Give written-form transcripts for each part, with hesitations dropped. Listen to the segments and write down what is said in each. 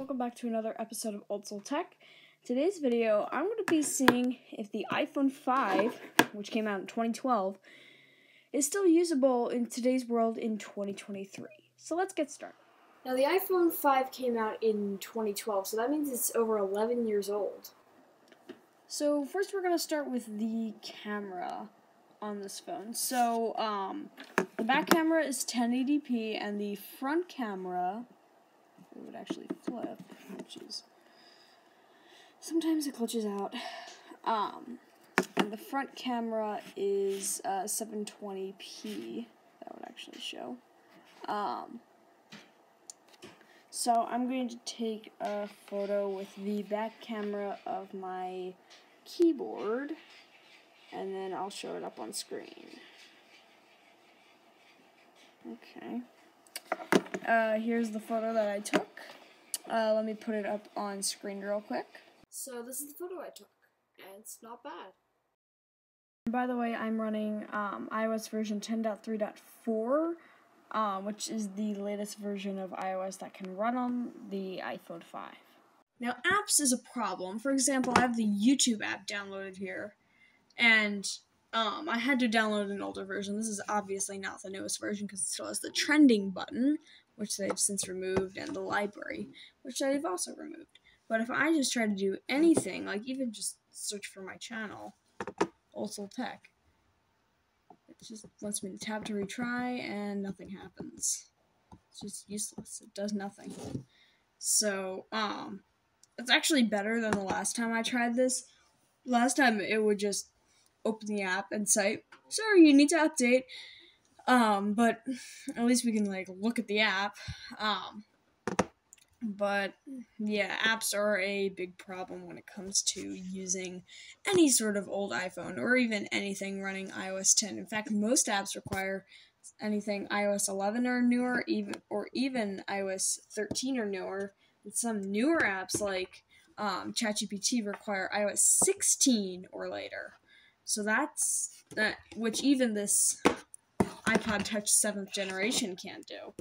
welcome back to another episode of Old Soul Tech. Today's video, I'm going to be seeing if the iPhone 5, which came out in 2012, is still usable in today's world in 2023. So let's get started. Now the iPhone 5 came out in 2012, so that means it's over 11 years old. So first we're going to start with the camera on this phone. So the back camera is 1080p and the front camera, it would actually flip, which is, sometimes it glitches out, and the front camera is 720p, that would actually show. So I'm going to take a photo with the back camera of my keyboard, and then I'll show it up on screen. Okay. Here's the photo that I took. Let me put it up on screen real quick. So this is the photo I took, and it's not bad. By the way, I'm running iOS version 10.3.4, which is the latest version of iOS that can run on the iPhone 5. Now, apps is a problem. For example, I have the YouTube app downloaded here, and I had to download an older version. This is obviously not the newest version because it still has the trending button, which they've since removed, and the library, which they've also removed. But if I just try to do anything, like even just search for my channel, Old Soul Tech, it just wants me to tap to retry, and nothing happens. It's just useless. It does nothing. So, it's actually better than the last time I tried this. Last time it would just open the app and say, sorry, you need to update. But at least we can, like, look at the app. But, yeah, apps are a big problem when it comes to using any sort of old iPhone, or even anything running iOS 10. In fact, most apps require anything iOS 11 or newer, even iOS 13 or newer. And some newer apps, like ChatGPT, require iOS 16 or later. So that's which even this iPod Touch 7th generation can't do.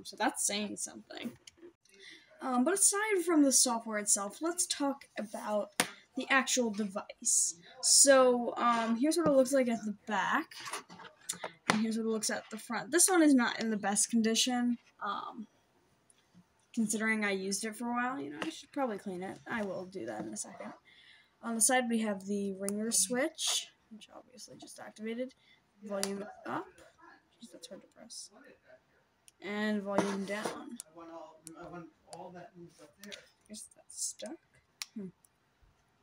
So that's saying something. But aside from the software itself, let's talk about the actual device. So here's what it looks like at the back, and here's what it looks at the front. This one is not in the best condition. Considering I used it for a while, I should probably clean it. I will do that in a second. On the side, we have the ringer switch, which obviously just activated. Volume up. Jeez, that's hard to press. And volume down. I guess that's stuck. That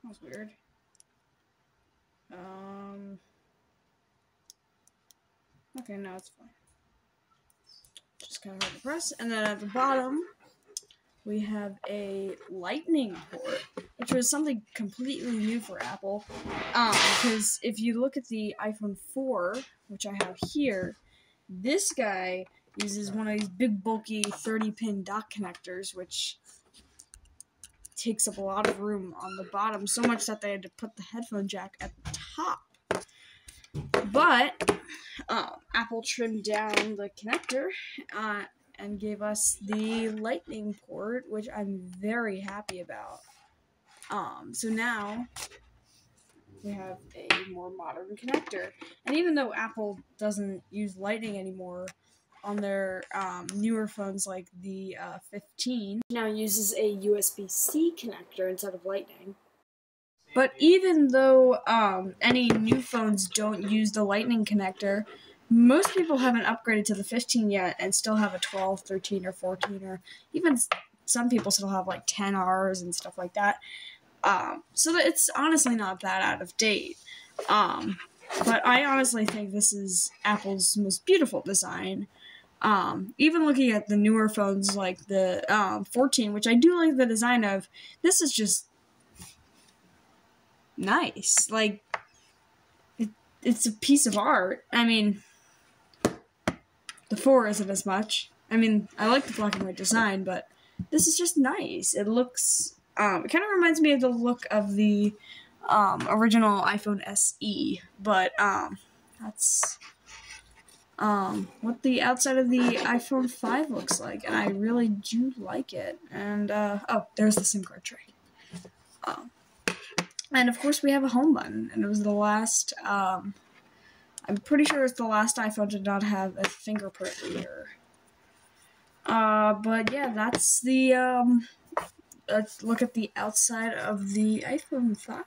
was weird. Okay, now it's fine. Just kind of hard to press. And then at the bottom, we have a lightning port, which was something completely new for Apple, because if you look at the iPhone 4, which I have here, this guy uses one of these big, bulky 30-pin dock connectors, which takes up a lot of room on the bottom, so much that they had to put the headphone jack at the top. But Apple trimmed down the connector, and gave us the lightning port, which I'm very happy about. So now we have a more modern connector. And even though Apple doesn't use lightning anymore on their newer phones like the 15, now uses a USB-C connector instead of lightning. But even though any new phones don't use the lightning connector, most people haven't upgraded to the 15 yet and still have a 12, 13, or 14, or even some people still have like 10Rs and stuff like that. So that it's honestly not that out of date. But I honestly think this is Apple's most beautiful design. Even looking at the newer phones like the 14, which I do like the design of, this is just nice. Like, it's a piece of art. I mean, the 4 isn't as much. I mean, I like the black and white design, but this is just nice. It looks, it kind of reminds me of the look of the original iPhone SE, but that's what the outside of the iPhone 5 looks like, and I really do like it. And, oh, there's the SIM card tray. And of course we have a home button, and it was the last, I'm pretty sure it's the last iPhone to not have a fingerprint reader. But yeah, that's the, let's look at the outside of the iPhone 5.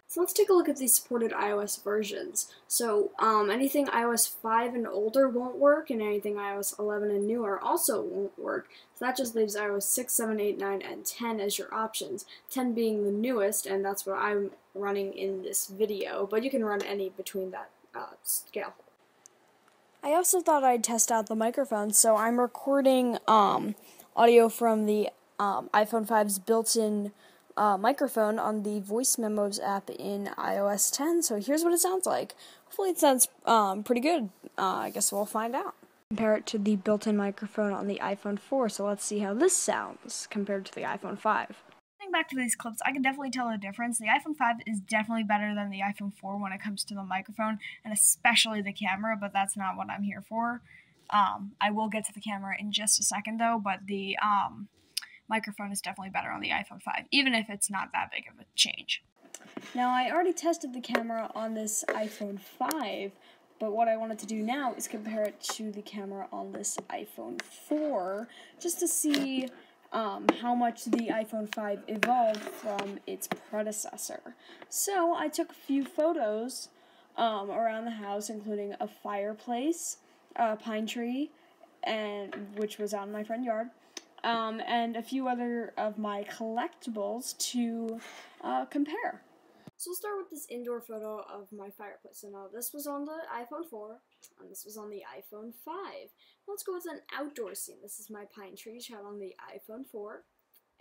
So let's take a look at the supported iOS versions. So anything iOS 5 and older won't work, and anything iOS 11 and newer also won't work. So that just leaves iOS 6, 7, 8, 9, and 10 as your options. 10 being the newest, and that's what I'm running in this video, but you can run any between that scale. I also thought I'd test out the microphone, so I'm recording audio from the iPhone 5's built-in microphone on the Voice Memos app in iOS 10, so here's what it sounds like. Hopefully it sounds pretty good. I guess we'll find out. Compare it to the built-in microphone on the iPhone 4, so let's see how this sounds compared to the iPhone 5. Back to these clips, I can definitely tell the difference. The iPhone 5 is definitely better than the iPhone 4 when it comes to the microphone, and especially the camera, but that's not what I'm here for. I will get to the camera in just a second, though, but the microphone is definitely better on the iPhone 5, even if it's not that big of a change. Now, I already tested the camera on this iPhone 5, but what I wanted to do now is compare it to the camera on this iPhone 4, just to see how much the iPhone 5 evolved from its predecessor. So I took a few photos around the house, including a fireplace, a pine tree, and which was out in my front yard, and a few other of my collectibles to compare. So we'll start with this indoor photo of my fireplace. So now this was on the iPhone 4, and this was on the iPhone 5. Let's go with an outdoor scene. This is my pine tree shot on the iPhone 4,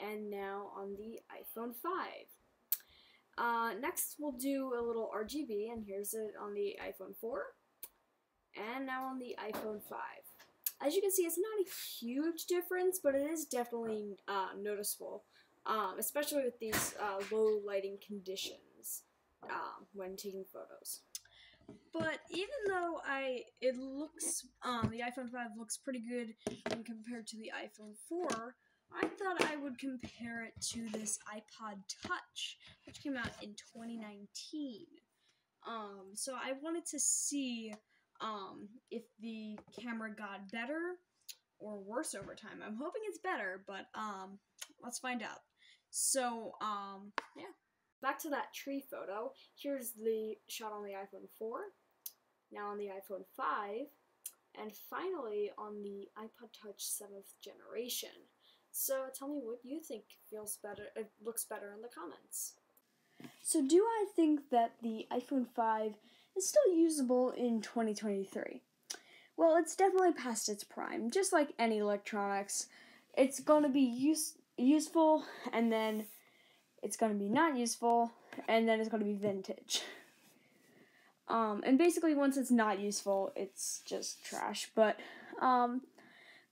and now on the iPhone 5. Next, we'll do a little RGB, and here's it on the iPhone 4, and now on the iPhone 5. As you can see, it's not a huge difference, but it is definitely noticeable, especially with these low lighting conditions when taking photos. But even though the iPhone 5 looks pretty good when compared to the iPhone 4, I thought I would compare it to this iPod Touch, which came out in 2019. So I wanted to see if the camera got better or worse over time. I'm hoping it's better, but let's find out. So, yeah. Back to that tree photo. Here's the shot on the iPhone 4, now on the iPhone 5, and finally on the iPod Touch 7th generation. So tell me what you think looks better in the comments. So do I think that the iPhone 5 is still usable in 2023? Well, it's definitely past its prime. Just like any electronics, it's going to be useful, and then it's going to be not useful, and then it's going to be vintage. And basically once it's not useful, it's just trash. But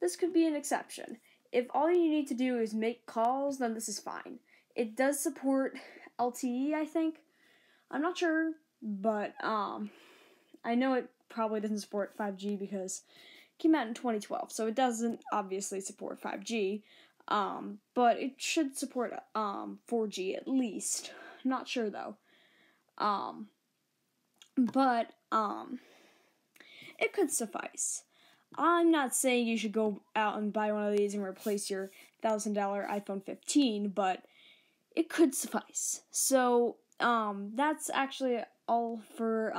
this could be an exception. If all you need to do is make calls, then this is fine. It does support LTE, I think. I'm not sure, but I know it probably doesn't support 5G because it came out in 2012, so it doesn't obviously support 5G. But it should support 4G at least. Not sure though. But it could suffice. I'm not saying you should go out and buy one of these and replace your $1,000 iPhone 15, but it could suffice. So, that's actually all for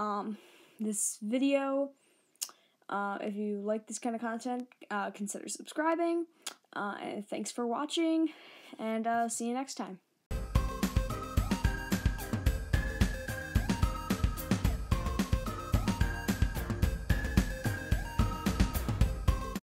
this video. If you like this kind of content, consider subscribing. And thanks for watching, and see you next time.